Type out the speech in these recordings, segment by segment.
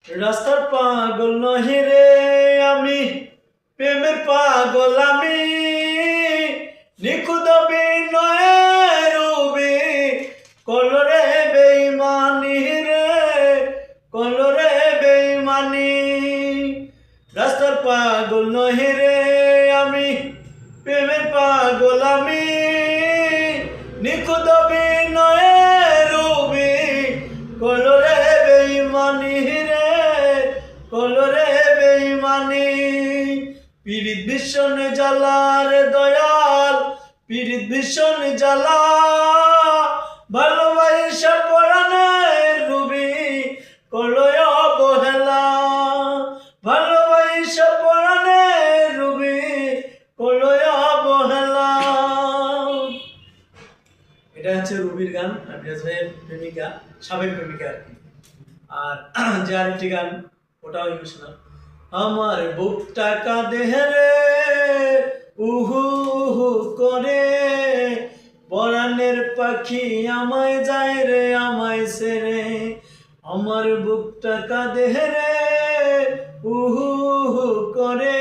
রাস্তার পাগল নহি রে আমি, প্রেমের পাগল আমি, নিখুঁত বিনয়ের রূপে কলরে বেঈমানি রে, কলরে বেঈমানি। রাস্তার পাগল নহি রে আমি, প্রেমের পাগল আমি, নিখুঁত বিনয়ের রূপে কলরে বেঈমানি রে, কলরে বেঈমানি। পীড়িত ভীষণ জ্বালা রে দয়াল, পীড়িত ভীষণ জ্বালা, ভালোবাসা পরাণের রুবি কলয় অবহেলা, ভালোবাসা পরাণের রুবি কলয় অবহেলা। এটা হচ্ছে রুবির গান, প্রেমিকা, সাবেক প্রেমিকা আর কি। আর যে আরেকটি গান ওটাও ইমোশনাল। আমার বুকটা কাঁদে রে উহু উহু করে, পরাণের পাখি আমায় যায় রে আমায় ছেড়ে। আমার বুকটা কাঁদে রে উহু উহু করে,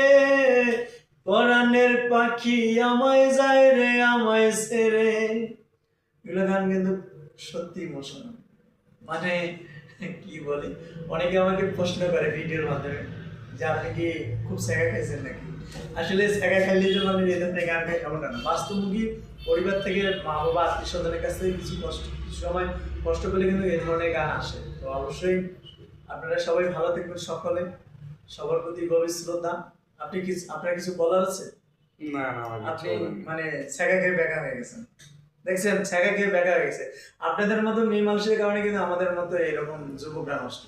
পরাণের পাখি আমায় যায় রে আমায় ছেড়ে। এগুলো গান কিন্তু সত্যি ইমোশনাল। মানে কি বলি, অনেকে আমাকে প্রশ্ন করে ভিডিওর মাধ্যমে যে আপনি কি খুব স্যাগা খাইছেন নাকি। আসলে স্যাগা খাইলে যে আমি এই ধরনের গান খাই এমনটা না। বাস্তবমুখী পরিবার থেকে মা বাবা আত্মীয় স্বজনের কাছ থেকে কিছু সময় কষ্ট করলে কিন্তু এই ধরনের গান আসে। তো অবশ্যই আপনারা সবাই ভালো থাকবেন, সকলে সবার প্রতি গভীর শ্রদ্ধা। আপনার কিছু বলার আছে? না না, আপনি মানে স্যাগা খেয়ে বেকা হয়ে গেছেন, দেখছেন, ছ্যাঁকা খেয়ে বেকা হয়ে গেছে। আপনাদের মতো মেয়ে মানুষের কারণে কিন্তু আমাদের মতো এরকম যুবকরা নষ্ট।